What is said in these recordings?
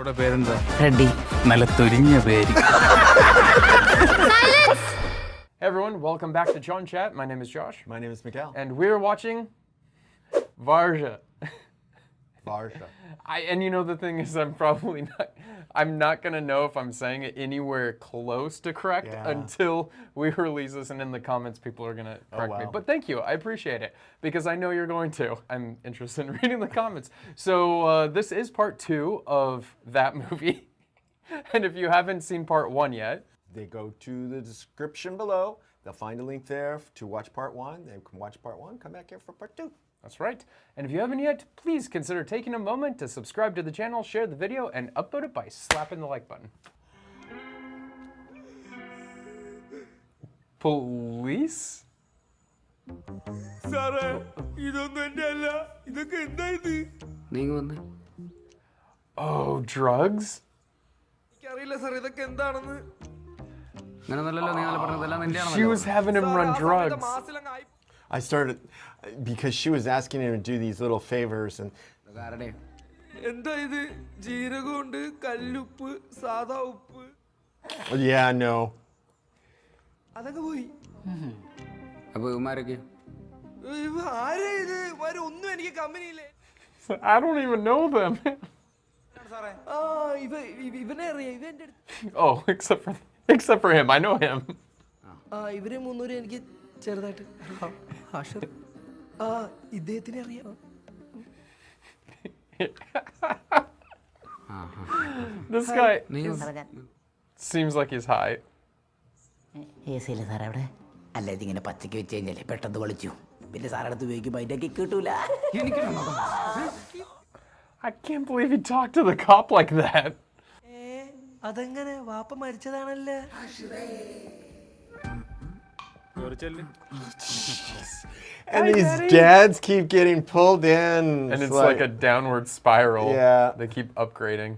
Ready. Hey everyone, welcome back to ChaatNChat. My name is Josh. My name is Miguel. And we're watching Vaazha. Vaazha. And you know the thing is I'm not gonna know if I'm saying it anywhere close to correct until we release this, and in the comments people are gonna correct me. But thank you, I appreciate it, because I know you're going to. I'm interested in reading the comments. So this is part 2 of that movie. And if you haven't seen part 1 yet, they go to the description below. They'll find a link there to watch part 1. They can watch part 1, come back here for part 2. That's right. And if you haven't yet, please consider taking a moment to subscribe to the channel, share the video, and upvote it by slapping the like button. Police? Oh, drugs? She was having him run drugs. I started because she was asking him to do these little favors and yeah, no. I don't even know them. Oh, except for him. I know him. This guy seems like he's high. I can't believe he talked to the cop like that. And these dads keep getting pulled in. And it's like a downward spiral. Yeah. They keep upgrading.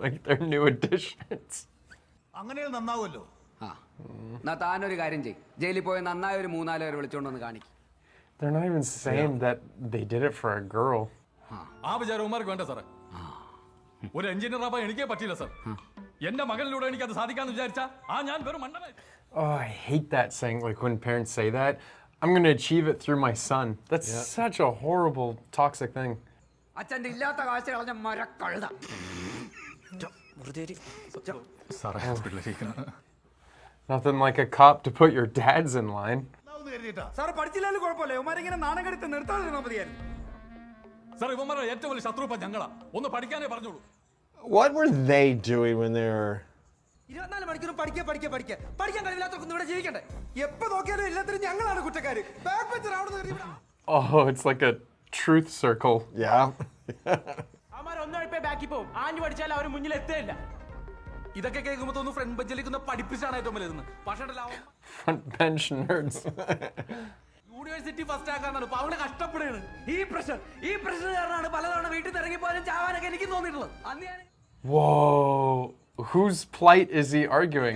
Like they're new additions. They're not even saying that they did it for a girl. Oh, I hate that saying, like when parents say that. I'm going to achieve it through my son. That's such a horrible, toxic thing. Nothing like a cop to put your dads in line. What were they doing when they were... Oh, it's like a truth circle. Yeah. Front bench nerds. Whoa. Whose plight is he arguing?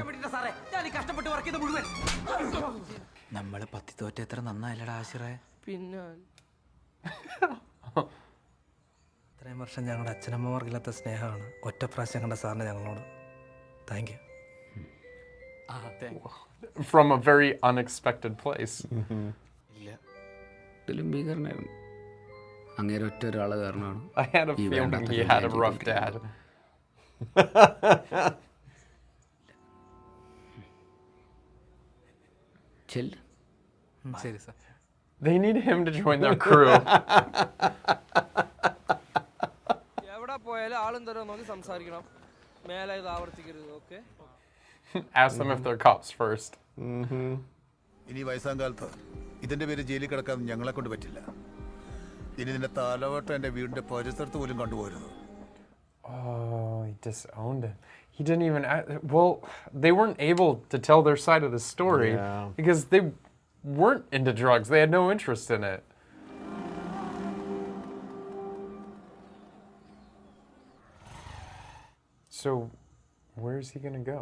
From a very unexpected place. I had a feeling he had a rough dad. They need him to join their crew. Ask them if they're cops first. ഇനി വയസ്സാങ്കാലത്ത് ഇതിന്റെ പേര് ജയിലിൽ കിടക്കാൻ ഞങ്ങളെ കൊണ്ട് പറ്റില്ല. ഇനി നിന്റെ താലവട്ടം എൻ്റെ വീടിന്റെ പരിസരത്ത് പോലും കണ്ടുപോരുന്നു. Oh, he disowned it. He didn't even... Well, they weren't able to tell their side of the story because they weren't into drugs. They had no interest in it. So Where's he gonna go?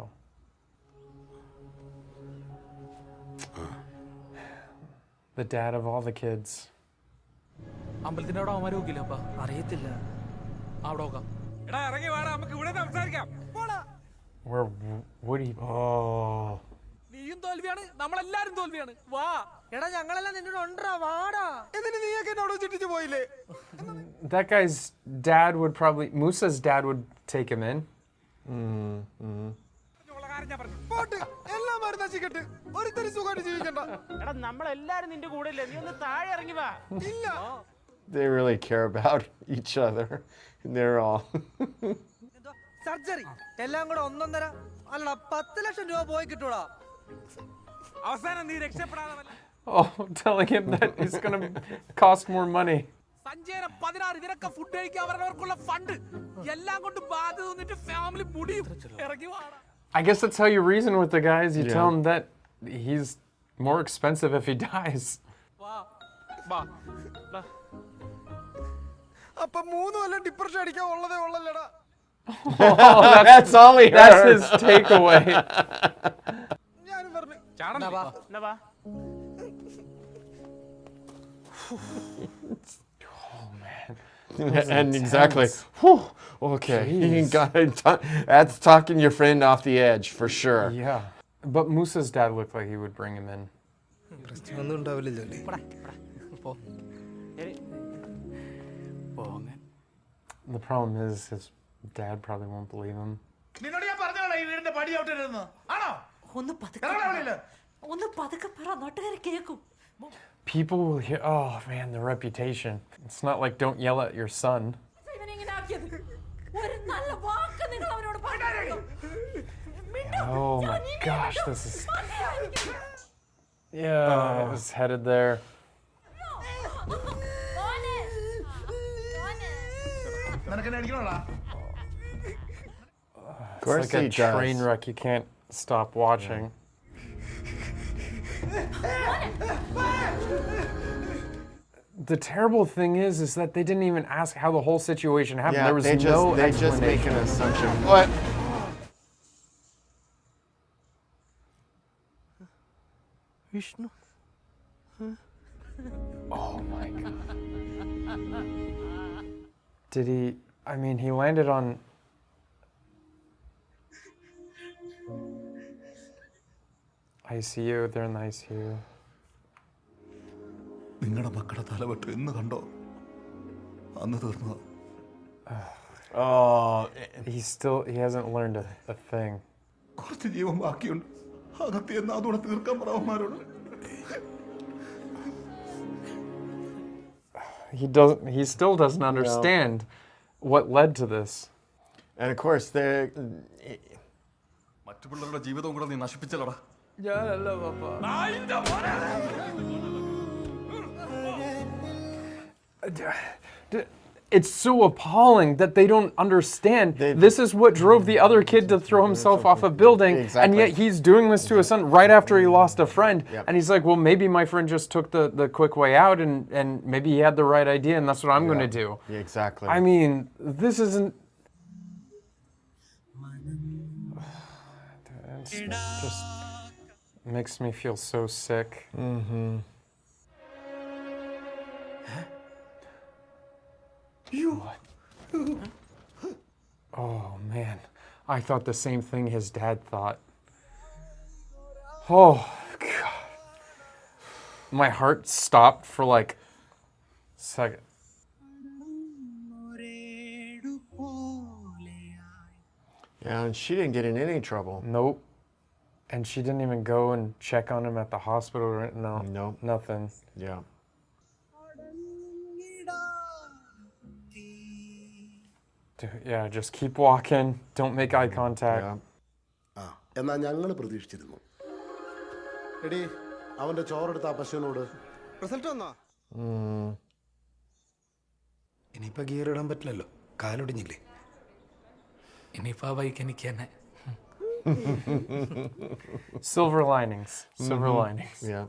The dad of all the kids. അമ്പലത്തിന്റെ അവിടെ അവന്മാർ നോക്കില്ല അപ്പ അറിയത്തില്ല അവിടെ നോക്കാം എടാ ഇറങ്ങി വാടാ നമുക്ക് ഇവിടെ സംസാരിക്കാം Where would he? Oh. നീയും തോൽവിയാണ് നമ്മളെല്ലാരും തോൽവിയാണ് വാ എടാ ഞങ്ങളെല്ലാം നിന്നോട് ഉണ്ടറാ വാടാ എന്നിട്ട് നീയൊക്കെ എന്നോട് ചിട്ടിച്ചു പോയില്ലേ? That guy's dad would probably, Musa's dad would take him in. Pot എല്ലാം മരുന്ന് നശിക്കട്ടെ. ഒരുത്തരും സുഖമായിട്ട് ജീവിക്കണ്ട. എടാ നമ്മളെല്ലാരും നിന്റെ കൂടെ ഇല്ലേ നീ ഒന്ന് താഴെ ഇറങ്ങി വാ ഇല്ല. They really care about each other. They're all. Surgery എല്ലാം കൂടെ 1.5 അല്ല 10 ലക്ഷം രൂപ പോയി കിട്ടൂടാ. അവസാനം നീ രക്ഷപ്പെടാതെ Oh, telling him that it's gonna cost more money. സഞ്ജയന 16 ഇതിനൊക്കെ ഫുഡ് കഴിക്കാൻ അവരവർക്കുള്ള ഫണ്ട് എല്ലാം കൊണ്ട് ബാധ്യത വന്നിട്ട് ഫാമിലി മുടിയും ഇറങ്ങി വാടാ. I guess that's how you reason with the guys. You tell him that he's more expensive if he dies. വാ വാ അപ്പൊ 3 കൊല്ലം ഡിപ്രഷൻ അടിക്കാൻ ഉള്ളതേ ഉള്ളല്ലേടാ. Oh, That's all he that's heard. his takeaway. ഞാനും പറഞ്ഞു. ചാടണ്ട വാ വാ Oh man. And exactly. Whew, okay. That's talking your friend off the edge for sure. Yeah. But Musa's dad looked like he would bring him in. പ്രശ്നമൊന്നും ഉണ്ടാവില്ലല്ലേ. The problem is his dad probably won't believe him. നിന്നോട് ഞാൻ പറഞ്ഞോളാം ഈ വീടിന്റെ പടി ഔട്ടിരുന്നു ആണോ ഒന്ന് പതുക്കെ പറ നാട്ടുകാരെ കേൾക്കും. People will hear, oh man, the reputation. It's not like don't yell at your son. ഇവനെങ്ങനെ ആക്കിയത്? ഒരു നല്ല വാക്ക് നിങ്ങൾ അവനോട് പറഞ്ഞിട്ടുണ്ടോ? Oh my gosh, this is... Yeah, it was headed there. നിനക്കെന്നെ അടിക്കണോടാ Of course It's like he a train does. wreck you can't stop watching. The terrible thing is that they didn't even ask how the whole situation happened. Yeah, There was they no just make explanation. an assumption. What? Vishnu Oh my god. Did he? I mean, he landed on. ICU. They're in the ICU. നിങ്ങളുടെ മക്കളുടെ തലവെട്ട് എന്ന് കണ്ടോ അന്ന് തീർന്നതാ. Oh, He hasn't learned a thing. കുറച്ച് ജീവൻ ബാക്കിയുണ്ട്. അകത്ത് എന്ന് അതുകൂടെ തീർക്കാൻ പറവന്മാരോട്. He still doesn't understand what led to this. and of course they're. മറ്റു പിള്ളേരുടെ ജീവിതവും കൂടെ നീ നശിപ്പിച്ചല്ലടാ. ഞാനല്ല പാപ്പ. It's so appalling that they don't understand. This is what drove the other kid to throw himself off a building, and Exactly. yet he's doing this to his son right after he lost a friend. Yep. And he's like, well, maybe my friend just took the quick way out, and maybe he had the right idea, and that's what I'm going to do. Yeah, exactly. I mean, this isn't... It just makes me feel so sick. Mm-hmm. Oh man, I thought the same thing his dad thought. Oh god. My heart stopped for like a second. Yeah, and she didn't get in any trouble. Nope. And she didn't even go and check on him at the hospital or no. Nope. Nothing. Yeah. Yeah, just keep walking. Don't make eye contact. Yeah. ആ എന്നാ ഞങ്ങൾ പ്രതീക്ഷിച്ചിരുന്നു. എടി അവന്റെ ചോറെടുത്ത ആ പശുവിനോട് result വന്നോ? ഇനിയിപ്പോ gear ഇടാൻ പറ്റില്ലല്ലോ, കാലൊടിഞ്ഞില്ലേ. ഇനിയിപ്പോ ആ ബൈക്ക് എനിക്ക് തന്നെ. Silver linings. Silver linings. Yeah.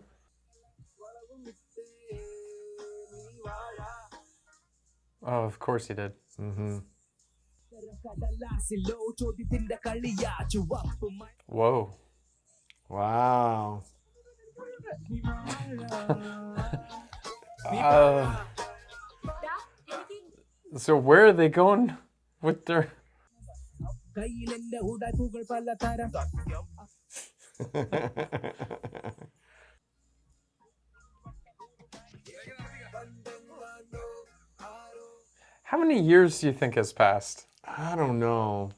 Oh, of course he did. Whoa. Wow. So where are they going with their... How many years do you think has passed? I don't know.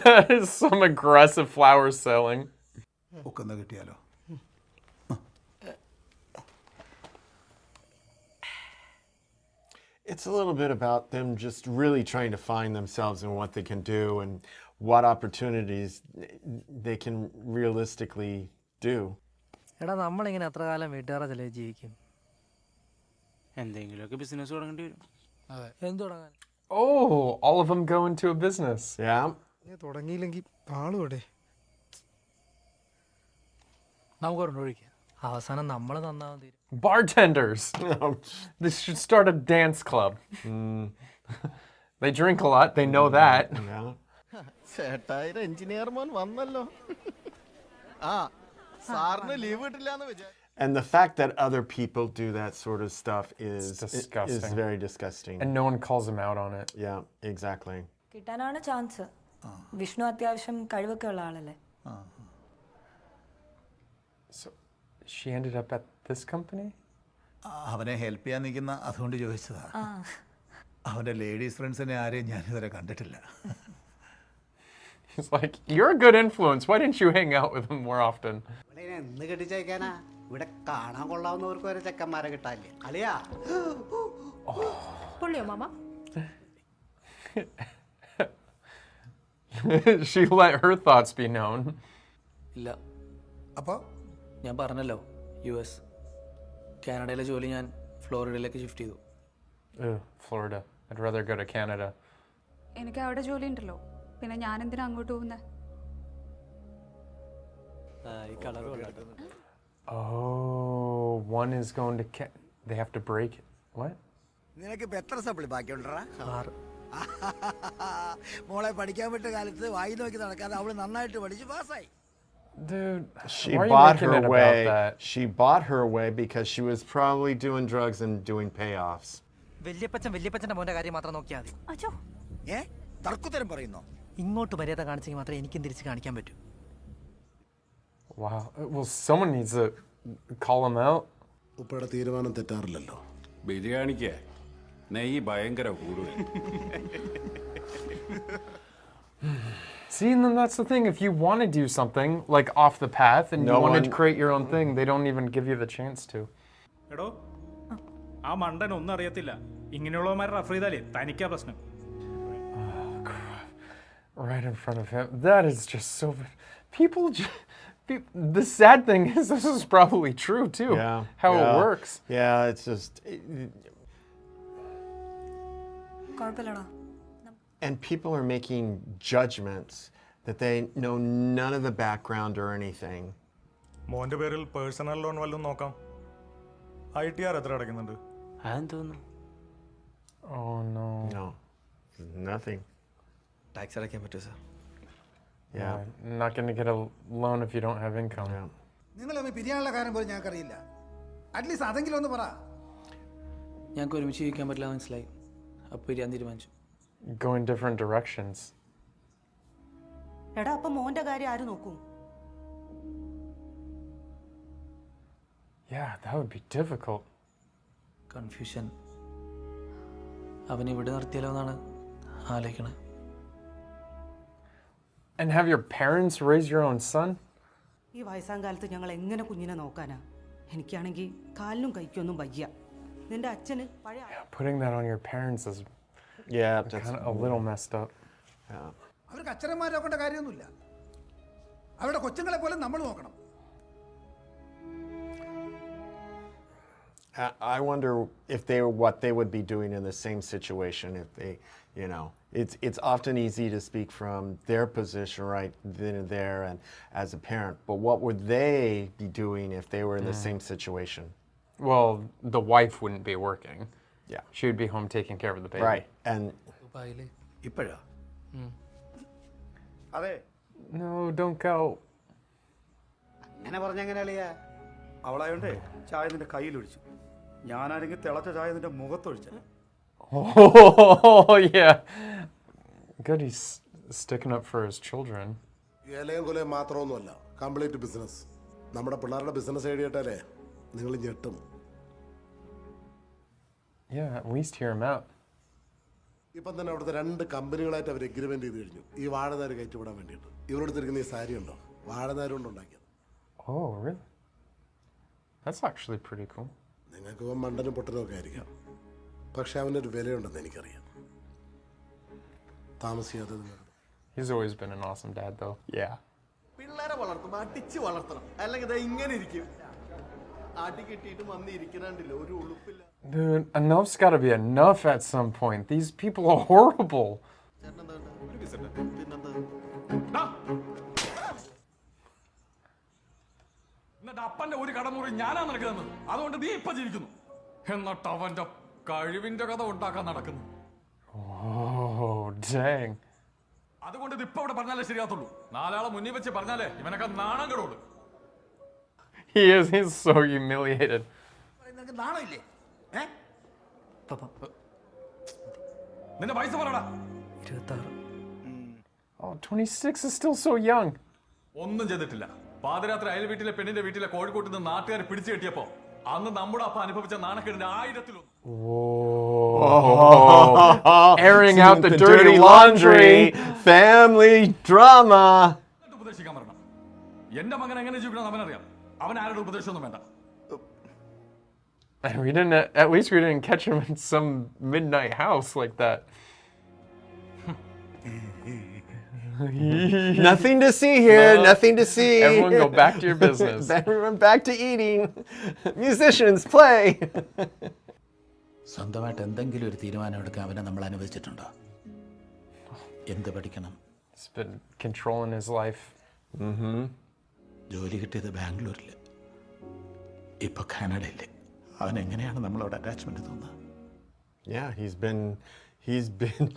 That is some aggressive flower selling. ഒക്കെ ഒന്ന് കിട്ടിയാലോ? It's a little bit about them just really trying to find themselves and what they can do and what opportunities they can realistically do. എടാ നമ്മളിങ്ങനെ എത്ര കാലം വീട്ടുകാരുടെ ചിലവ് ജീവിക്കും? എന്തെങ്കിലുമൊക്കെ ബിസിനസ് തുടങ്ങേണ്ടി വരും. എന്ത് തുടങ്ങാൻ? Oh, all of them go into a business. Yeah. തുടങ്ങിയില്ലെങ്കിൽ പാളുവിടെ. നമുക്കൊരെണ്ണം ഒഴിക്കാം. അവസാനം നമ്മൾ നന്നാവാൻ തീരും. Bartenders. They should start a dance club. They drink a lot. They know that. Yeah. ചേട്ടായിരം എഞ്ചിനീയർ മോൻ വന്നല്ലോ. ആ സാറിന് ലീവ് കിട്ടില്ലാന്ന് വിചാരിച്ചു. And the fact that other people do that sort of stuff is disgusting. very disgusting. And no one calls them out on it. Yeah, exactly. കിട്ടാനാണ് chance. Vishnu അത്യാവശ്യം കഴിവൊക്കെ ഉള്ള ആളല്ലേ. So she ended up at this company? അവനെ help ചെയ്യാൻ നിൽക്കുന്ന അതുകൊണ്ട് ചോദിച്ചതാ. അവൻ്റെ ലേഡീസ് ഫ്രണ്ട്സിനെ ആരെയും ഞാനിതുവരെ കണ്ടിട്ടില്ല. He's like, you're a good influence. Why didn't you hang out with him more often? എന്ന് കെട്ടിച്ചേക്കാനാ ഇവിടെ കാണാൻ കൊള്ളാവുന്നവർക്ക് വരെ ചെക്കന്മാരെ കിട്ടാല്ലേ അളിയാ. പുള്ളിയോ mama? She let her thoughts be known. ഇല്ല, അപ്പോൾ ഞാൻ പറഞ്ഞല്ലോ US. കാനഡയിലെ ജോലി ഞാൻ ഫ്ലോറിഡയിലേക്ക് ഷിഫ്റ്റ് ചെയ്തു. Florida. I'd rather go to Canada. എനിക്ക് അവിടെ ജോലി ഉണ്ടല്ലോ, പിന്നെ ഞാൻ എന്തിനാ അങ്ങോട്ട് പോകുന്നത്? Oh, one is going to they have to break it. What? നിനക്ക് ഇപ്പൊ എത്ര സപ്ലി ബാക്കിയുണ്ടടാ? 6. മോളെ പഠിക്കാൻ വിട്ട കാലത്ത് വായി നോക്കി നടക്കാതെ അവള് നന്നായിട്ട് പഠിച്ച് പാസ്സായി. Dude, She why are you bought making her it way. about that? She bought her way because she was probably doing drugs and doing payoffs. വല്യപ്പച്ചന്റെ മോന്റെ കാര്യം മാത്രം നോക്കിയാൽ മതി. അച്ചോ, തർക്കുത്തരം പറയുന്നോ? ഇങ്ങോട്ട് മര്യാദ കാണിച്ചെങ്കിൽ മാത്രമേ എനിക്കും തിരിച്ച് കാണിക്കാൻ പറ്റൂ. Wow. Well, someone needs to call him out. ഉപ്പയുടെ തീരുമാനം തെറ്റാറില്ലല്ലോ. ബിരിയാണിക്ക് നെയ്യ് ഭയങ്കര കൂടുതൽ. See, and then that's the thing. If you want to do something like off the path and you want to create your own thing, they don't even give you the chance to. എടോ, ആ മണ്ടൻ ഒന്നും അറിയത്തില്ല. ഇങ്ങനെയുള്ളവന്മാരെ refer ചെയ്താലേ തനിക്കാ പ്രശ്നം. Right in front of him. That is just so... The sad thing is this is probably true too. Yeah. How it works. Yeah, it's just... കുഴപ്പമില്ലടാ. And people are making judgments that they know none of the background or anything. മോന്റെ പേരിൽ personal loan വല്ലതും നോക്കാം. ITR എത്ര അടയ്ക്കുന്നുണ്ട്? അതെന്തോന്നു? Oh no. No, nothing. Tax അടയ്ക്കാൻ പറ്റുമോ sir? Yeah. Not going to get a loan if you don't have income. Yeah. നിങ്ങൾ തമ്മിൽ പിരിയാനുള്ള കാര്യം പോലും ഞങ്ങൾക്കറിയില്ല. അറ്റ്ലീസ്റ്റ് അതെങ്കിലും ഒന്ന് പറ. ഞങ്ങൾക്ക് ഒരുമിച്ച് ജീവിക്കാൻ പറ്റില്ല മനസ്സിലായി. അപ്പോൾ പിരിയാൻ തീരുമാനിച്ചു. Go in different directions. എടാ, അപ്പൊ മോന്റെ കാര്യം ആര് നോക്കും? Yeah, that would be difficult. Confusion. അവനെ ഇവിടെ നിർത്തിയാലോ എന്നാണ് ആലോചിക്കണത്. And have your parents raise your own son? ഈ വയസ്സാം കാലത്ത് ഞങ്ങൾ എങ്ങനെ കുഞ്ഞിനെ നോക്കാനാ? എനിക്കാണെങ്കിൽ കാലിനും കൈക്കൊന്നും വയ്യ. നിന്റെ അച്ഛന് പഴയ... Putting that on your parents is That's kind of a little messed up. Yeah. അവർക്ക് അച്ഛനന്മാരെ നോക്കേണ്ട കാര്യമൊന്നുമില്ല. അവരുടെ കൊച്ചുങ്ങളെ പോലെ നമ്മൾ നോക്കണം. I wonder if what they would be doing in the same situation if they, it's often easy to speak from their position right then and there and as a parent, but what would they be doing if they were in the same situation? Well, the wife wouldn't be working. Yeah. She would be home taking care of the baby. Right. And ദുബായില് ഇപ്പോഴാ അതെ No, don't go. അങ്ങനെ പറഞ്ഞെങ്ങനെ അളിയാ? അവളായോണ്ടേ ചായ നിന്റെ കയ്യിലൊഴിച്ചു. ഞാനാണെങ്കിൽ തിളച്ച ചായ നിന്റെ മുഖത്തൊഴിച്ച. Oh, yeah. Good, he's sticking up for his children. ഇലയും കൊലയും മാത്രമൊന്നുമല്ല, കംപ്ലീറ്റ് ബിസിനസ്. നമ്മുടെ പിള്ളേരുടെ ബിസിനസ് ഐഡിയ ഇട്ടാലേ നിങ്ങൾ ഞെട്ടും. Yeah, at least hear him out. ഇപ്പം തന്നെ അവിടുത്തെ 2 കമ്പനികളായിട്ട് അവർ എഗ്രിമെന്റ് ചെയ്ത് കഴിഞ്ഞു ഈ വാഴനാര് കയറ്റിവിടാൻ വേണ്ടിയിട്ട്. ഇവരെടുത്തിരിക്കുന്ന ഈ സാരി ഉണ്ടോ, വാഴനാര് കൊണ്ട് ഉണ്ടാക്കിയത്. Oh, really? That's actually pretty cool. നിങ്ങൾക്ക് ഇവൻ മണ്ടനും പൊട്ടനും ഒക്കെ ആയിരിക്കാം, പക്ഷെ അവനൊരു വിലയുണ്ടെന്ന് എനിക്കറിയാം. താമസിയാതെ He's always been an awesome dad, though. Yeah. പിള്ളേരെ വളർത്തുമ്പോൾ അടിച്ച് വളർത്തണം, അല്ലെങ്കിൽ ഇത് ഇങ്ങനെ ഇരിക്കും. അടി കിട്ടിയിട്ട് വന്ന് ഇരിക്കണണ്ടില്ല, ഒരു ഉളുപ്പില്ല. Dude, enough's gotta be enough at some point. These people are horrible. എന്നിട്ട് അപ്പന്റെ ഒരു കടമുറി ഞാനാ നടക്കുന്നത്, അതുകൊണ്ട് നീ ഇപ്പൊ ജീവിക്കുന്നു. എന്നിട്ട് അവന്റെ കഴിവിന്റെ കഥ ഉണ്ടാക്കാൻ നടക്കുന്നു. Oh, dang. അതുകൊണ്ട് ഇത് ഇപ്പൊ ഇവിടെ പറഞ്ഞാലേ ശരിയാത്തുള്ളൂ. നാലാളെ മുന്നിൽ വെച്ച് പറഞ്ഞാലേ ഇവനൊക്കെ നാണം കെടുള്ളൂ. He's so humiliated. നാണമില്ലേ? നിന്റെ വയസ്സ് പറയടാ. 26. Oh, 26 is still so young. ഒന്നും ചെയ്തിട്ടില്ല. പാതിരാത്രി അയൽ വീട്ടിലെ പെണ്ണിന്റെ വീട്ടിലെ കോഴിക്കോട്ട് നിന്ന് നാട്ടുകാർ പിടിച്ചു കെട്ടിയപ്പോ അന്ന് നമ്മുടെ അപ്പ അനുഭവിച്ച നാണക്കേടിന്റെ 1000-ൽ 1. Airing out the dirty laundry. Family drama. ഉപദേശിക്കാൻ പറഞ്ഞു. എന്റെ മകൻ എങ്ങനെ ജീവിക്കണം അവനറിയാം. അവൻ ആരുടെ ഉപദേശമൊന്നും വേണ്ട. At least we didn't catch him in some midnight house like that. Nothing to see here. No. Nothing to see. Everyone go back to your business. Everyone back to eating. Musicians play. സ്വന്തമായിട്ട് എന്തെങ്കിലും ഒരു തീരുമാനം എടുക്കാൻ അവനെ നമ്മൾ അനുവദിച്ചിട്ടുണ്ടോ? എന്ത് പഠിക്കണം? He's been controlling his life. ജോലി കിട്ടിയത് ബാംഗ്ലൂരിൽ, ഇപ്പൊ കാനഡയിൽ. അവൻ എങ്ങനെയാണ് നമ്മളോട് അറ്റാച്ച്മെന്റ് തോന്നുക? Yeah, he's been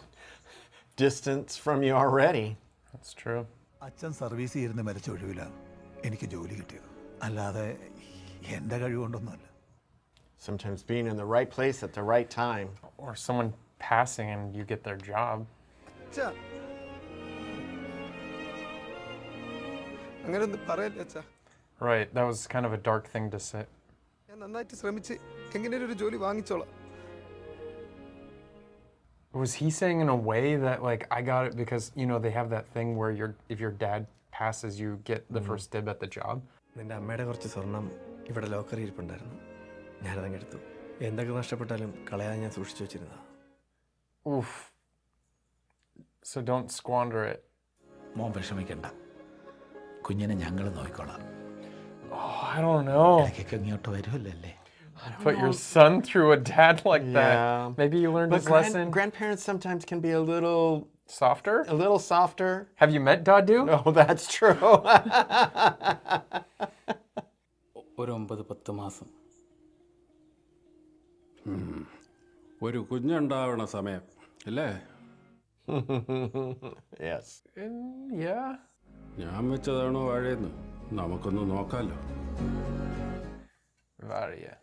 distance from you already. That's true. അച്ഛൻ സർവീസ് ചെയ്യുന്ന മരിച്ച ഒഴിവിലാണ് എനിക്ക് ജോലി കിട്ടിയത്, അല്ലാതെ എൻ്റെ കഴിവുകൊണ്ടൊന്നുമല്ല. Sometimes being in the right place at the right time. Or someone passing and you get their job. അങ്ങനെ ഒന്നും പറയല്ലേ അച്ഛാ. Right, that was kind of a dark thing to say. ഞാൻ നന്നായിട്ട് ശ്രമിച്ച് എങ്ങനെയൊരു ഒരു ജോലി വാങ്ങിച്ചോളാം. Was he saying in a way that like I got it because you know they have that thing where if your dad passes you get the first dib at the job? നിന്റെ അമ്മയുടെ കുറച്ച് സ്വർണം ഇവിടെ ലോക്കറിൽ ഇരിപ്പുണ്ടായിരുന്നു, ഞാനതങ്ങ് എടുത്തു. എന്തൊക്കെ നഷ്ടപ്പെട്ടാലും കളയാൻ ഞാൻ സൂക്ഷിച്ചു വെച്ചിരുന്നതാ. Oof. So don't squander it. മോൻ വിഷമിക്കണ്ട, കുഞ്ഞിനെ ഞങ്ങൾ നോക്കിക്കോളാം. Oh, I don't know. ഇടയ്ക്കൊക്കെ ഇങ്ങോട്ട് വരുമല്ലേ? Put your son through a dad like that. Yeah. Maybe you learned But his lesson. grandparents sometimes can be a little Softer? softer. Have you met Dadu? No, that's true. ഒരു 9-10 മാസം. ഒരു കുഞ്ഞുണ്ടാവണ സമയം അല്ലേ? Yes. Yeah. ഞാൻ വെച്ചതാണോ വാഴയെന്ന് നമുക്കൊന്ന് നോക്കാലോ. Varia.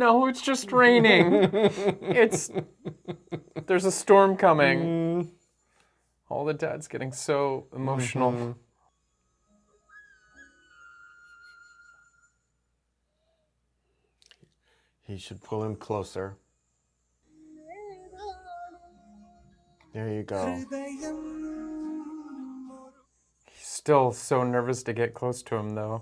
No, it's just raining. There's a storm coming. All the dads getting so emotional. He should pull him closer. There you go. He's still so nervous to get close to him, though.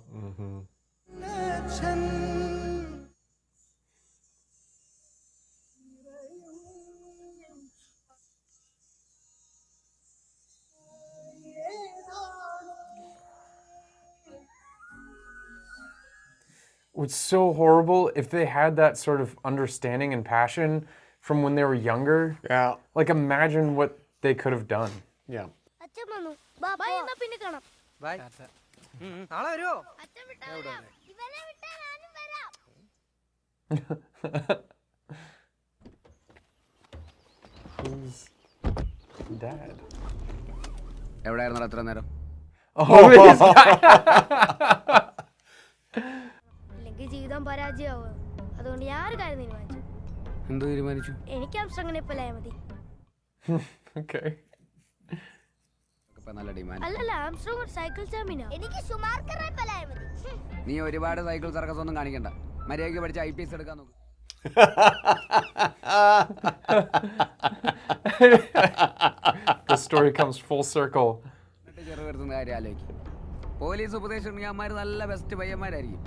It's so horrible if they had that sort of understanding and passion from when they were younger. Yeah. Like, imagine what they could have done. Yeah. Bye നാളെ വരുമോ Who's dad? എവിടെയായിരുന്നു അത്ര നേരം this guy. അല്ലെങ്കിൽ ജീവിതം പരാജയമാവും അതുകൊണ്ട് ഞാൻ ഒരു കാര്യം തീരുമാനിച്ചു എന്ത് തീരുമാനിച്ചു എനിക്ക് ആംസ്ട്രോങ്ങിനെ പോലെ ആയാൽ മതി Okay. നല്ല ഡിമാൻഡ് അല്ലല്ല ആംസ്ട്രോങ് ഒരു സൈക്കിൾ ചാമ്പ്യനാ എനിക്ക് സുമാർക്കറെ പോലെ ആയാൽ മതി നീ ഒരുപാട് സൈക്കിൾ സർക്കസ് ഒന്നും കാണിക്കണ്ട മര്യാദയ്ക്ക് പഠിച്ച് IPS എടുക്കാൻ നോക്ക് The story comes full circle. ചെറുവരുത്തുന്ന കാര്യം ആലോചിക്കും പോലീസ് ഉപദേശിച്ചിട്ടുണ്ടെങ്കിൽ അമ്മമാർ നല്ല ബെസ്റ്റ് പയ്യന്മാരായിരിക്കും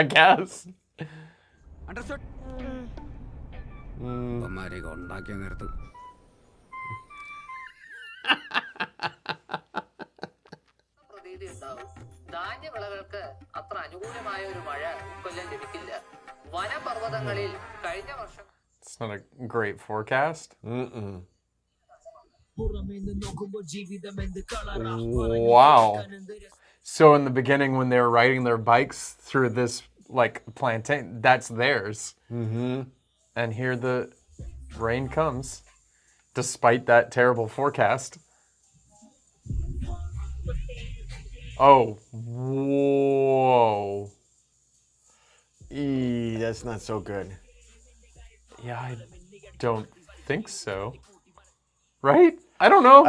I guess. അണ്ടർസ്റ്റുഡ് അമ്മമാരെയൊക്കെ ഉണ്ടാക്കിയ നേരത്ത് ധാന്യവിളകൾക്ക് അത്ര അനുകൂലമായ ഒരു മഴ ഇക്കൊല്ലം ലഭിക്കില്ല വനപർവ്വതങ്ങളിൽ കഴിഞ്ഞ വർഷം It's not a great forecast. Wow. So in the beginning when they were riding their bikes through this like plantain, that's theirs. And here the rain comes despite that terrible forecast. Oh, whoa. That's not so good. Yeah, I don't think so. Right? I don't know.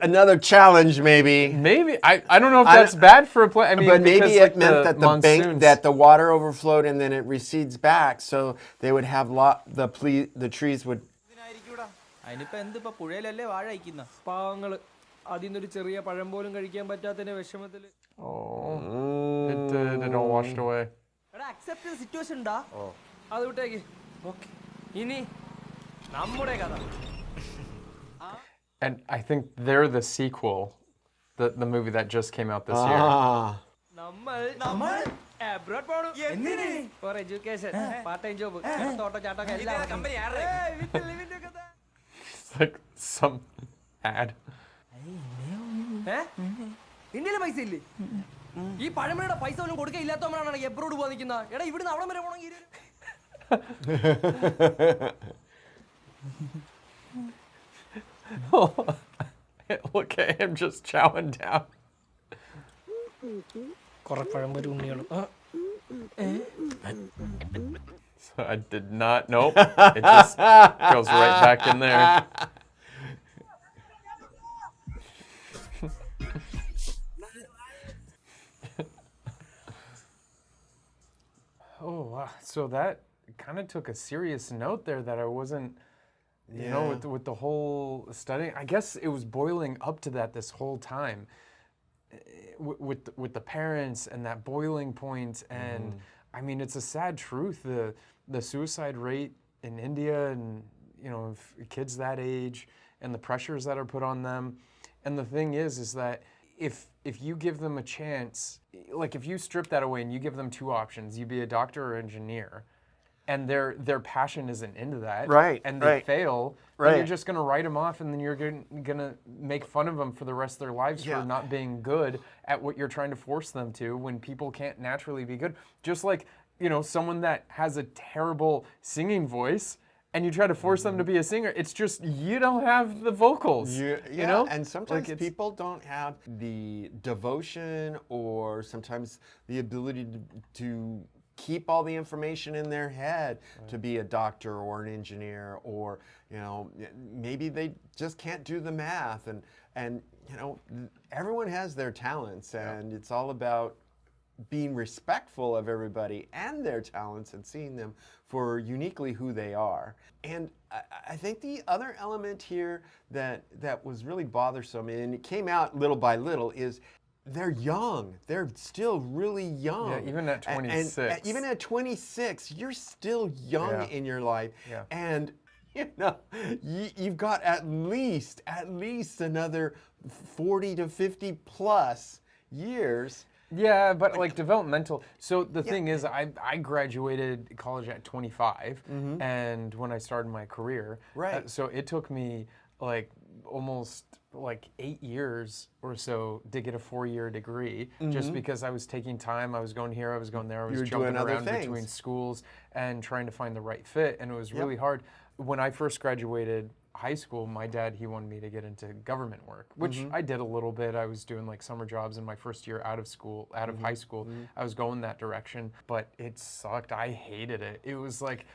Another challenge, maybe. Maybe I don't know if that's bad for a plane. I mean, but maybe because, it meant that that the water overflowed and then it recedes back, so they would have the trees would. അതിനിപ്പോ എന്തിപ്പോ പുഴയിലല്ലേ വാഴ അയക്കുന്ന പാവങ്ങള് അതിന്നൊരു ചെറിയ പഴം പോലും കഴിക്കാൻ പറ്റാത്തതിന്റെ വിഷമത്തില് it all washed away. എടാ accept situation ഉണ്ടാ അത് വിട്ടേക്ക് ഓക്കേ ഇനി നമ്മുടെ കഥ And I think they're the sequel, the movie that just came out this year. നമ്മൾ abroad പോണു എന്തിന് for education part time job തോട്ടം ചാട്ടം എല്ലാം കമ്പനി ആരുടെ It's like some ad. ഇന്ത്യയിലെ പൈസ ഇല്ലേ ഈ പഴമയുടെ പൈസ ഒന്നും കൊടുക്കാൻ ഇല്ലാത്തവരാണ് എബ്രോഡ് പോകാൻ നിൽക്കുന്നത് എടാ ഇവിടുന്ന് അവിടെ വരെ പോകണമെങ്കിൽ Look at him just chowing down. കുറെ പഴംപൊരി ഉണ്ണികളും So I did not. Nope. It just goes right back in there. Oh wow! So that kind of took a serious note there that I wasn't. You know, with the whole studying, I guess it was boiling up to that this whole time, with the parents and that boiling point. And I mean, it's a sad truth. The suicide rate in India, and you know, kids that age, and the pressures that are put on them. And the thing is that if you give them a chance, like if you strip that away and you give them two options, you be a doctor or engineer. And their passion isn't into that, right? And they fail, right? Then you're just going to write them off, and then you're going to make fun of them for the rest of their lives for not being good at what you're trying to force them to. When people can't naturally be good, just like someone that has a terrible singing voice, and you try to force them to be a singer, it's just you don't have the vocals. You know, and sometimes people don't have the devotion or sometimes the ability to keep all the information in their head to be a doctor or an engineer, or maybe they just can't do the math, and everyone has their talents, and it's all about being respectful of everybody and their talents and seeing them for uniquely who they are. And I think the other element here that was really bothersome, and it came out little by little, is they're young. They're still really young. Yeah, even at 26. And even at 26, you're still young in your life. Yeah. And you've got at least another 40 to 50 plus years. Yeah, but like developmental. So the thing is, I graduated college at 25, and when I started my career, right. So it took me like almost like 8 years or so to get a 4-year degree just because I was taking time. I was going here, I was going there, I was You were jumping doing other around things. between schools and trying to find the right fit, and it was really hard. When I first graduated high school, my dad, he wanted me to get into government work, which I did a little bit. I was doing like summer jobs in my first year out of school, out of high school. I was going that direction, but it sucked. I hated it. It was like,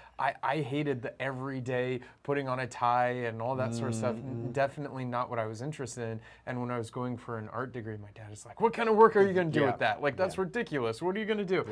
I hated the everyday putting on a tie and all that sort of stuff. Definitely not what I was interested in. And when I was going for an art degree, my dad is like, what kind of work are you going to do with that? Like, that's ridiculous. What are you going to do?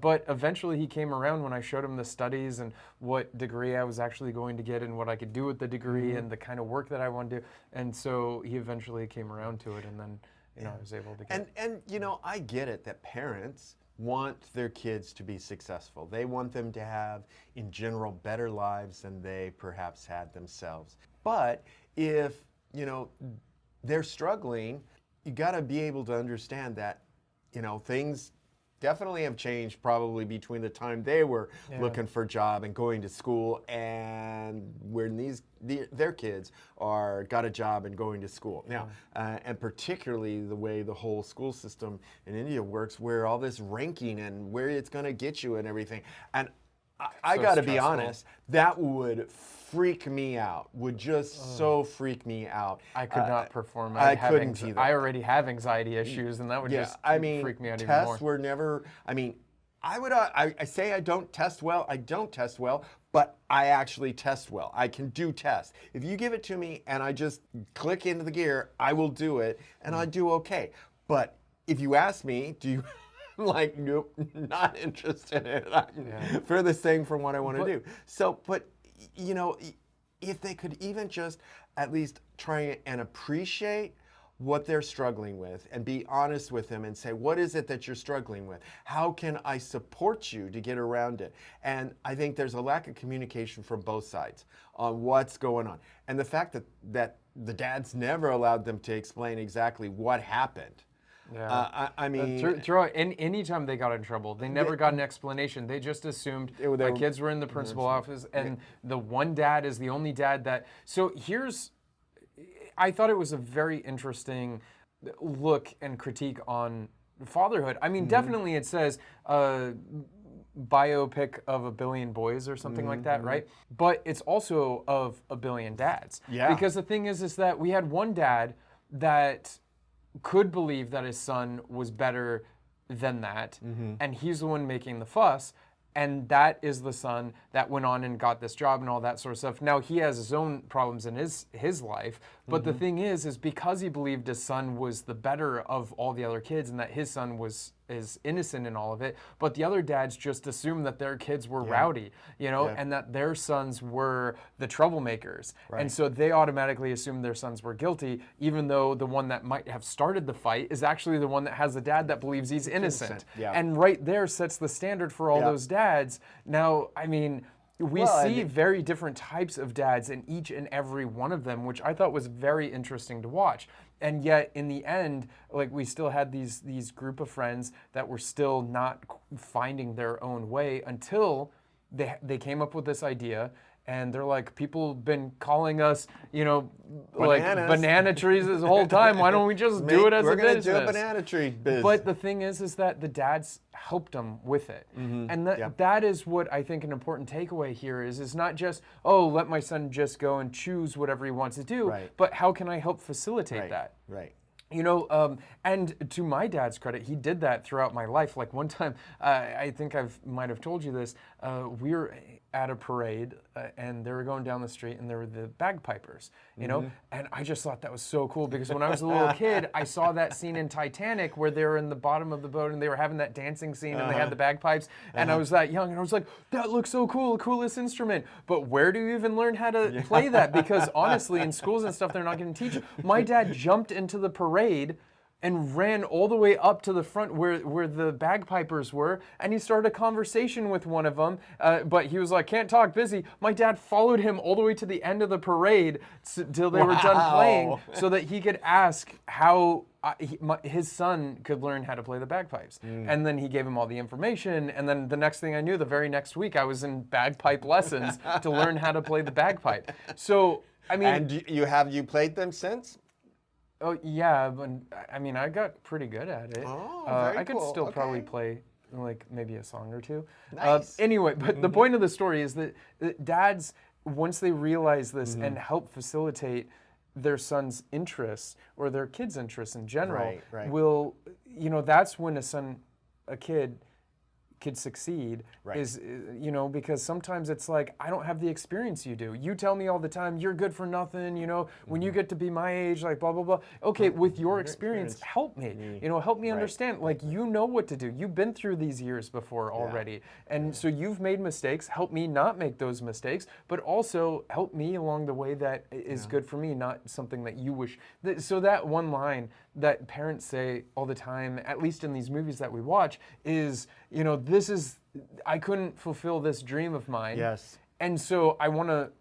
But eventually he came around when I showed him the studies and what degree I was actually going to get and what I could do with the degree and the kind of work that I wanted to do. And so he eventually came around to it, and then I was able to get And you know, I get it that parents want their kids to be successful. They want them to have, in general, better lives than they perhaps had themselves. But if, you know, they're struggling, you got to be able to understand that, you know, things definitely have changed probably between the time they were looking for a job and going to school and when their kids are got a job and going to school. Now, and particularly the way the whole school system in India works, where all this ranking and where it's going to get you and everything. And I got to be honest, that would freak me out, would just so freak me out. I could not perform. I couldn't either. I already have anxiety issues, and that would just freak me out even more. Tests were never, I mean, I say I don't test well, I don't test well, but I actually test well. I can do tests. If you give it to me and I just click into the gear, I will do it, and I do okay. But if you ask me, do you... like, nope, not interested in it. Furthest thing from what I want to do. So, but, you know, if they could even just at least try and appreciate what they're struggling with and be honest with them and say, what is it that you're struggling with? How can I support you to get around it? And I think there's a lack of communication from both sides on what's going on. And the fact that the dads never allowed them to explain exactly what happened. Yeah. I mean, anytime they got in trouble, they never got an explanation. They just assumed my kids were in the principal office, and the one dad is the only dad that. So I thought it was a very interesting look and critique on fatherhood. I mean, definitely it says biopic of a billion boys or something like that, right? But it's also of a billion dads. Yeah. Because the thing is that we had one dad that could believe that his son was better than that, and he's the one making the fuss, and that is the son that went on and got this job and all that sort of stuff. Now, he has his own problems in his life, but the thing is because he believed his son was the better of all the other kids and that his son is innocent in all of it, but the other dads just assumed that their kids were rowdy, you know, and that their sons were the troublemakers. And so they automatically assumed their sons were guilty, even though the one that might have started the fight is actually the one that has a dad that believes he's innocent. And right there sets the standard for all those dads. Now, I mean, we see very different types of dads in each and every one of them, which I thought was very interesting to watch. And yet, in the end, like, we still had these group of friends that were still not finding their own way until they came up with this idea. And they're like, people have been calling us, you know, like banana trees this whole time. Why don't we just do it as a business? We're going to do a banana tree business. But the thing is that the dads helped them with it. And that is what I think an important takeaway here is not just, oh, let my son just go and choose whatever he wants to do, but how can I help facilitate that? Right. You know, and to my dad's credit, he did that throughout my life. Like one time, I think might have told you this, we were at a parade and they were going down the street and there were the bagpipers, you know, and I just thought that was so cool because when I was a little kid, I saw that scene in Titanic where they were in the bottom of the boat and they were having that dancing scene and they had the bagpipes, and I was that young and I was like, that looks so cool, the coolest instrument. But where do you even learn how to play that? Because honestly, in schools and stuff, they're not going to teach you. My dad jumped into the parade and ran all the way up to the front where the bagpipers were, and he started a conversation with one of them, but he was like, can't talk, busy. My dad followed him all the way to the end of the parade till they were done playing so that he could ask how his son could learn how to play the bagpipes. And then he gave him all the information, and then the next thing I knew, the very next week, I was in bagpipe lessons to learn how to play the bagpipe. So, I mean... And have you played them since? Oh yeah, but I mean, I got pretty good at it. Oh, very I could cool. still probably Okay. play like maybe a song or two. Nice. Anyway, but the point of the story is that dads, once they realize this and help facilitate their son's interests or their kid's interests in general, Right. will, that's when a kid could succeed, Right. is, because sometimes it's like, I don't have the experience you do. You tell me all the time, you're good for nothing, when you get to be my age, like blah, blah, blah. Okay, with your experience, help me, help me understand. Like, you know what to do. You've been through these years before already. And so you've made mistakes. Help me not make those mistakes, but also help me along the way that is good for me, not something that you wish. So that one line that parents say all the time, at least in these movies that we watch, is, I couldn't fulfill this dream of mine. Yes. And so I want to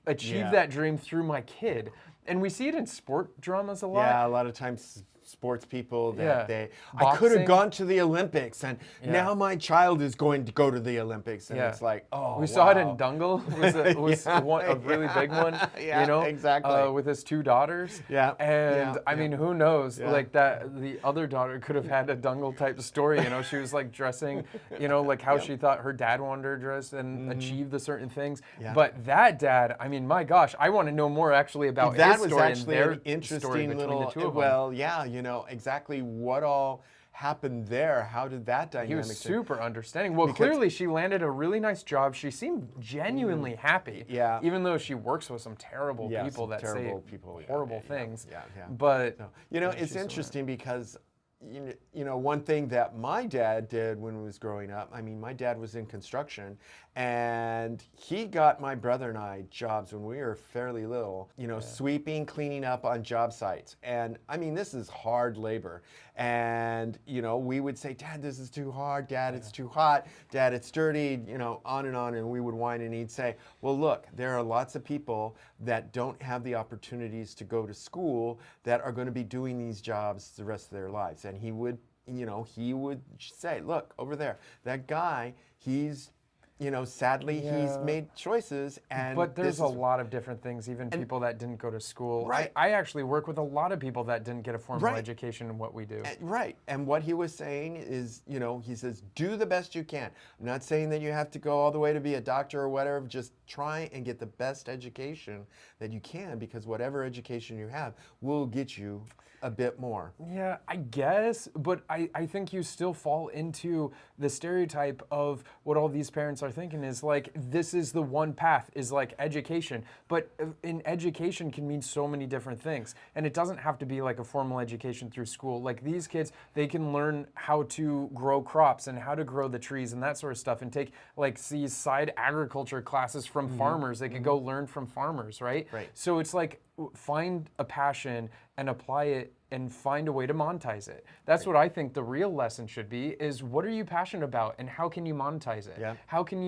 achieve that dream through my kid. And we see it in sport dramas a lot. Yeah, a lot of times sports people that I Boxing. could have gone to the Olympics, and now my child is going to go to the Olympics, and it's like, oh, we saw it in Dungle. Was a really big one. Exactly. With his two daughters. Yeah. And I mean, who knows? Like that, the other daughter could have had a Dungle type story. She was like dressing, like how she thought her dad wanted her dressed and achieve the certain things. Yeah. But that dad, I mean, my gosh, I want to know more actually about that his was story actually and their an interesting story between little. the two of them. Well, yeah, exactly what all happened there. How did that dynamic? He was super understanding. Well, clearly she landed a really nice job. She seemed genuinely happy. Yeah. Even though she works with some terrible people that say horrible things. But it's interesting because one thing that my dad did when he was growing up, I mean, my dad was in construction, and he got my brother and I jobs when we were fairly little, sweeping, cleaning up on job sites. And I mean, this is hard labor. And, we would say, Dad, this is too hard. Dad, it's too hot. Dad, it's dirty, on. And we would whine, and he'd say, well, look, there are lots of people that don't have the opportunities to go to school that are going to be doing these jobs the rest of their lives. And he would say, look, over there, that guy, he's, sadly, he's made choices. But there's a lot of different things, even people that didn't go to school. Right. I actually work with a lot of people that didn't get a formal education in what we do. Right. And what he was saying is, he says, do the best you can. I'm not saying that you have to go all the way to be a doctor or whatever. Just try and get the best education that you can, because whatever education you have will get you a bit more. Yeah, I guess, but I think you still fall into the stereotype of what all these parents are thinking is like, this is the one path, is like education. But in education can mean so many different things. And it doesn't have to be like a formal education through school. Like these kids, they can learn how to grow crops and how to grow the trees and that sort of stuff, and take like these side agriculture classes from farmers. They could go learn from farmers, right? So it's like, find a passion and apply it and find a way to monetize it. That's what I think the real lesson should be, is what are you passionate about and how can you monetize it? How can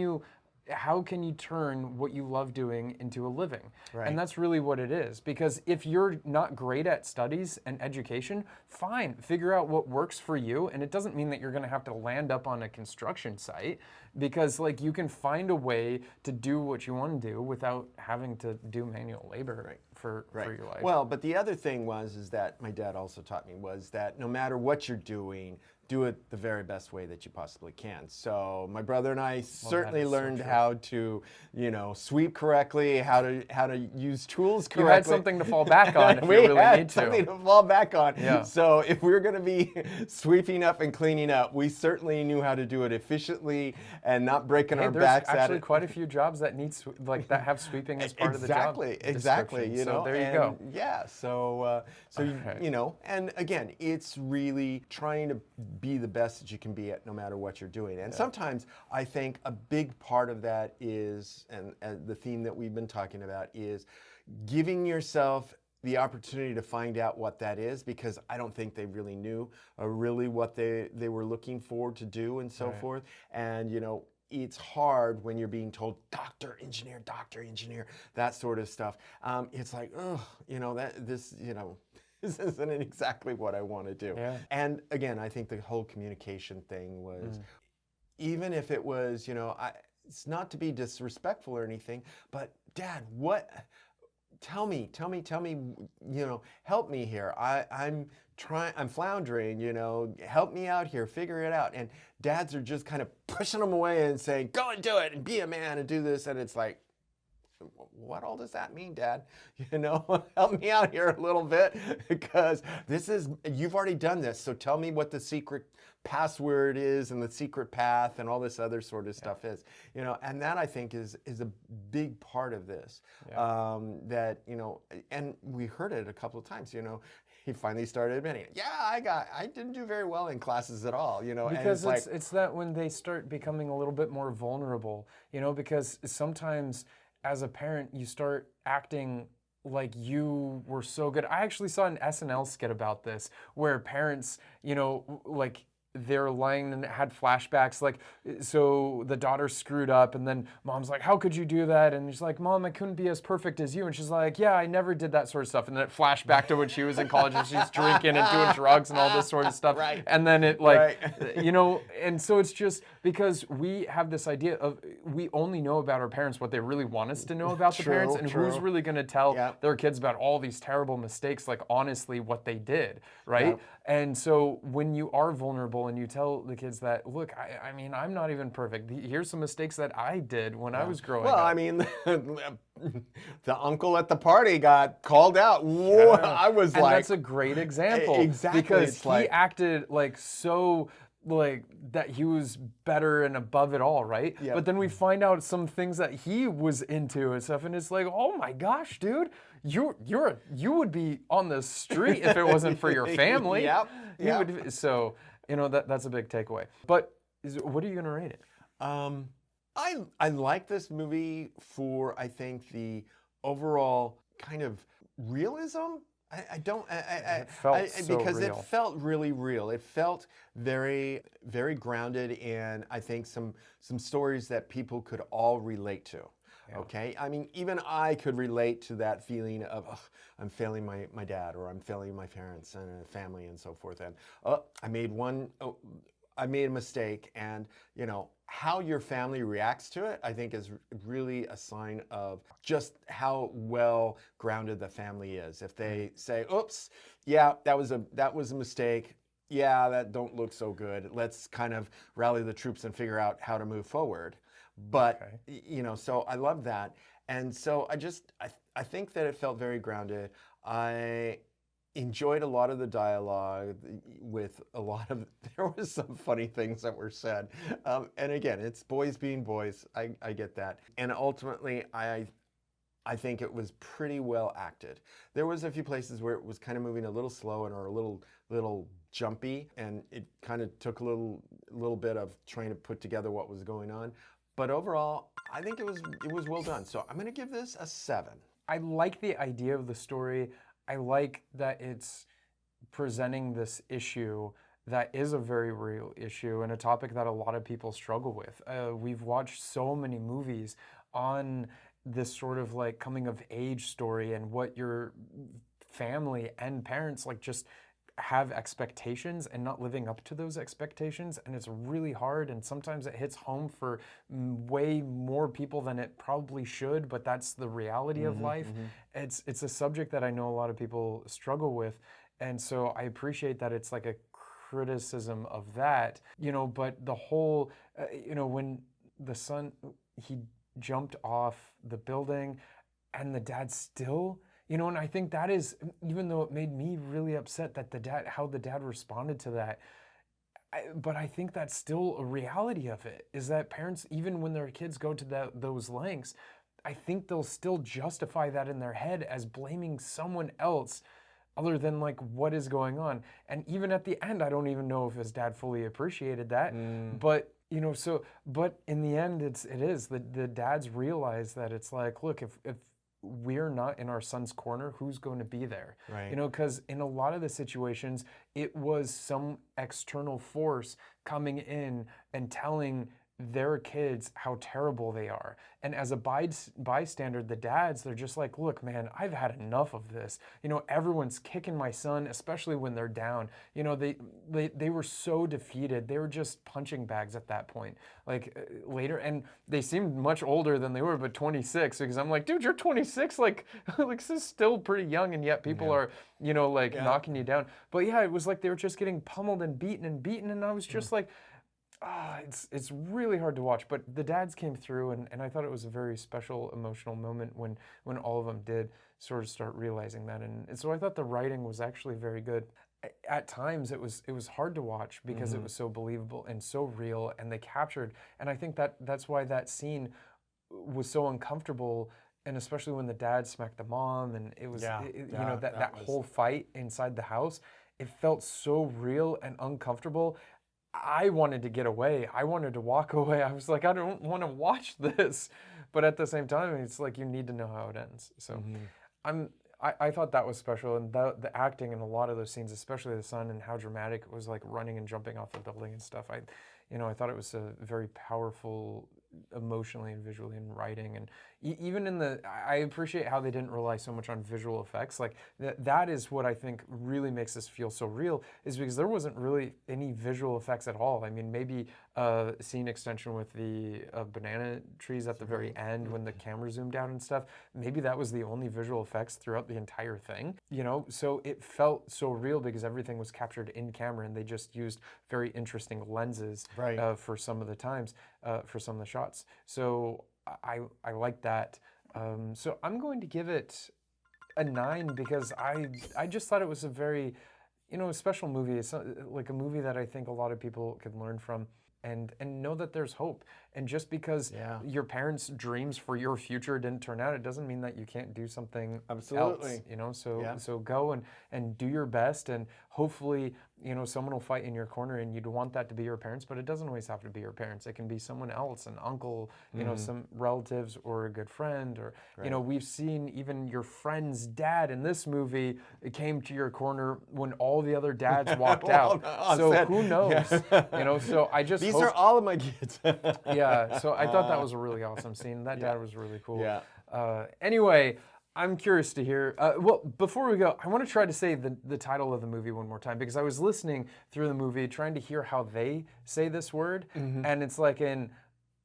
you turn what you love doing into a living? And that's really what it is. Because if you're not great at studies and education, fine, figure out what works for you. And it doesn't mean that you're gonna have to land up on a construction site, because like you can find a way to do what you want to do without having to do manual labor for your life. Well, but the other thing is that my dad also taught me was that no matter what you're doing, do it the very best way that you possibly can. So my brother and I certainly learned how to, sweep correctly, how to use tools correctly. You had something to fall back on if you really need to. Something to fall back on. Yeah. So if we were going to be sweeping up and cleaning up, we certainly knew how to do it efficiently and not breaking our backs at it. There's actually quite a few jobs that need that have sweeping as part of the job. Exactly. So there you go. Yeah. So and again, it's really trying to be the best that you can be at no matter what you're doing. And sometimes I think a big part of that is, and the theme that we've been talking about, is giving yourself the opportunity to find out what that is, because I don't think they really knew really what they were looking forward to do and so forth. And it's hard when you're being told doctor, engineer, that sort of stuff. It's like, this isn't exactly what I want to do. And again, I think the whole communication thing was, even if it was, it's not to be disrespectful or anything, but Dad, tell me, you know, help me here. I'm floundering, you know, help me out here, figure it out. And dads are just kind of pushing them away and saying, go and do it and be a man and do this. And it's like, what all does that mean, Dad? You know, help me out here a little bit, because you've already done this. So tell me what the secret password is and the secret path and all this other sort of stuff is, you know, and that I think is a big part of this. That, you know, and we heard it a couple of times, you know, he finally started admitting, yeah, I didn't do very well in classes at all, you know. Because and it's that when they start becoming a little bit more vulnerable, you know, because sometimes as a parent, you start acting like you were so good. I actually saw an SNL skit about this where parents, you know, like they're lying and had flashbacks, like, so the daughter screwed up and then mom's like, how could you do that? And she's like, Mom, I couldn't be as perfect as you. And she's like, yeah, I never did that sort of stuff. And then it flashed back to when she was in college and she's drinking and doing drugs and all this sort of stuff. Right. And then it like, you know, and so it's just because we have this idea of, we only know about our parents what they really want us to know about the parents, and who's really going to tell their kids about all these terrible mistakes, like honestly what they did, right? And so when you are vulnerable and you tell the kids that, look, I mean, I'm not even perfect. Here's some mistakes that I did when I was growing up. Well, I mean, the uncle at the party got called out. I was and like... that's a great example. Exactly. Because he acted like so... like that he was better and above it all, right? Yep. But then we find out some things that he was into and stuff, and it's like, oh my gosh, dude, you would be on the street if it wasn't for your family. Yep. So, you know, that's a big takeaway. But what are you gonna rate it? I like this movie for, I think, the overall kind of realism. It felt so because real. it felt really real. It felt very, very grounded in, I think, some stories that people could all relate to. Okay, I mean, even I could relate to that feeling of, I'm failing my dad, or I'm failing my parents and family and so forth. And I made a mistake, and you know how your family reacts to it, I think, is really a sign of just how well grounded the family is. If they say, "Oops, yeah, that was a mistake. Yeah, that don't look so good. Let's kind of rally the troops and figure out how to move forward." But you know, so I love that, and so I think that it felt very grounded. I enjoyed a lot of the dialogue with a lot of, there was some funny things that were said. And again, it's boys being boys. I get that. And ultimately, I think it was pretty well acted. There was a few places where it was kind of moving a little slow and or a little jumpy, and it kind of took a little bit of trying to put together what was going on. But overall, I think it was well done. So I'm going to give this a 7. I like the idea of the story. I like that it's presenting this issue that is a very real issue and a topic that a lot of people struggle with. We've watched so many movies on this sort of like coming of age story and what your family and parents like just have expectations and not living up to those expectations, and it's really hard, and sometimes it hits home for way more people than it probably should, but that's the reality of life. It's a subject that I know a lot of people struggle with, and so I appreciate that it's like a criticism of that, you know, but the whole, you know, when the son, he jumped off the building and the dad still, you know, and I think that is, even though it made me really upset that how the dad responded to that, but I think that's still a reality of it, is that parents, even when their kids go to those lengths, I think they'll still justify that in their head as blaming someone else other than like what is going on. And even at the end, I don't even know if his dad fully appreciated that, but you know, so, but in the end, it is the dads realize that it's like, look, if we're not in our son's corner, who's going to be there? Right. You know, because in a lot of the situations, it was some external force coming in and telling their kids how terrible they are. And as a bystander, the dads, they're just like, look, man, I've had enough of this. You know, everyone's kicking my son, especially when they're down. You know, they were so defeated. They were just punching bags at that point. Like later, and they seemed much older than they were, but 26, because I'm like, dude, you're 26. Like this is still pretty young, and yet people are, you know, like knocking you down. But yeah, it was like they were just getting pummeled and beaten, and I was just like, it's really hard to watch. But the dads came through, and I thought it was a very special, emotional moment when all of them did sort of start realizing that. And so I thought the writing was actually very good. At times it was hard to watch because it was so believable and so real, and they captured. And I think that's why that scene was so uncomfortable. And especially when the dad smacked the mom, and it was, you know, that whole fight inside the house, it felt so real and uncomfortable. I wanted to get away. I wanted to walk away. I was like, I don't want to watch this. But at the same time, it's like you need to know how it ends. So I thought that was special. And the acting in a lot of those scenes, especially the son and how dramatic it was, like running and jumping off the building and stuff. I thought it was a very powerful, emotionally and visually in writing. And even in I appreciate how they didn't rely so much on visual effects. Like that is what I think really makes this feel so real, is because there wasn't really any visual effects at all. I mean, maybe a scene extension with the banana trees at the very end when the camera zoomed out and stuff. Maybe that was the only visual effects throughout the entire thing, you know? So it felt so real because everything was captured in camera, and they just used very interesting lenses for some of the times, for some of the shots. So I like that. So I'm going to give it a 9 because I just thought it was a very, you know, special movie. It's like a movie that I think a lot of people could learn from and know that there's hope. And just because your parents' dreams for your future didn't turn out, it doesn't mean that you can't do something else, you know? So go and do your best, and hopefully, you know, someone will fight in your corner, and you'd want that to be your parents, but it doesn't always have to be your parents. It can be someone else, an uncle, you know, some relatives, or a good friend, or, you know, we've seen even your friend's dad in this movie. It came to your corner when all the other dads walked out. So who knows, you know? So I just These are all of my kids. Yeah, so I thought that was a really awesome scene. That dad was really cool. Anyway, I'm curious to hear. Well, before we go, I want to try to say the title of the movie one more time, because I was listening through the movie trying to hear how they say this word, and it's like in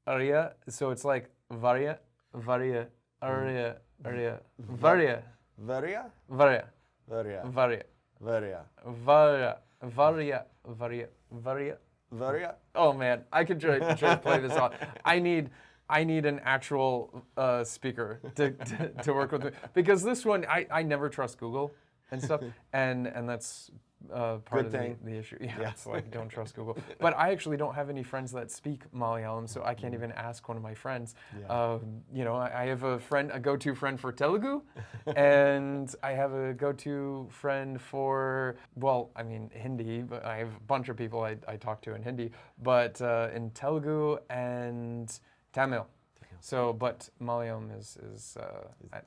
Arya, so it's like Varia, Varia, Arya, Arya, Varia, Varia, Varia, Varia, Varia, Varia, Varia, Varia, Varia, Varia. Varia. Oh man, I could try to play this on. I need an actual speaker to work with me, because this one I never trust Google and stuff, and that's part of the issue. Yeah, it's like, don't trust Google. But I actually don't have any friends that speak Malayalam, so I can't even ask one of my friends. You know, I have a go-to friend for Telugu, and I have a go-to friend for, well, I mean, Hindi, but I have a bunch of people I talk to in Hindi, but in Telugu and Tamil. So, but Malayalam is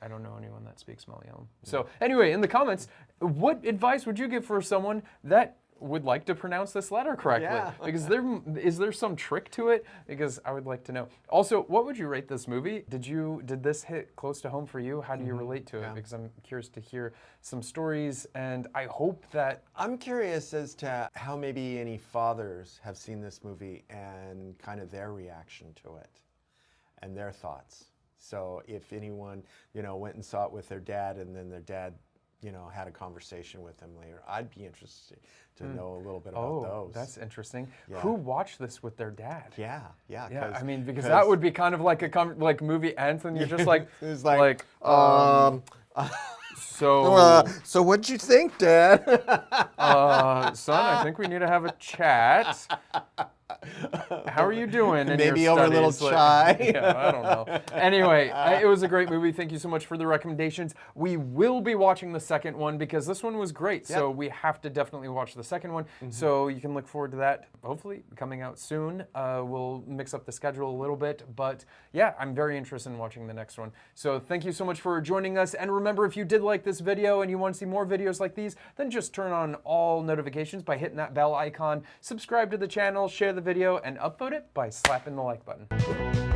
I don't know anyone that speaks Malayalam. So anyway, in the comments, what advice would you give for someone that would like to pronounce this letter correctly? Because is there some trick to it? Because I would like to know. Also, what would you rate this movie? Did this hit close to home for you? How do you relate to it? Because I'm curious to hear some stories, and I hope that... I'm curious as to how maybe any fathers have seen this movie and kind of their reaction to it and their thoughts. So if anyone, you know, went and saw it with their dad, and then their dad, you know, had a conversation with them later, I'd be interested to know a little bit about those. That's interesting. Who watched this with their dad? Yeah. I mean, because that would be kind of like a movie ends, and you're just like, it's so what'd you think, Dad? Son, I think we need to have a chat. How are you doing? Maybe over a little chai. Yeah, I don't know. Anyway, it was a great movie. Thank you so much for the recommendations. We will be watching the second one because this one was great. So we have to definitely watch the second one. So you can look forward to that. Hopefully coming out soon. We'll mix up the schedule a little bit. But yeah, I'm very interested in watching the next one. So thank you so much for joining us. And remember, if you did like this video and you want to see more videos like these, then just turn on all notifications by hitting that bell icon. Subscribe to the channel, share the video, and upvote support it by slapping the like button.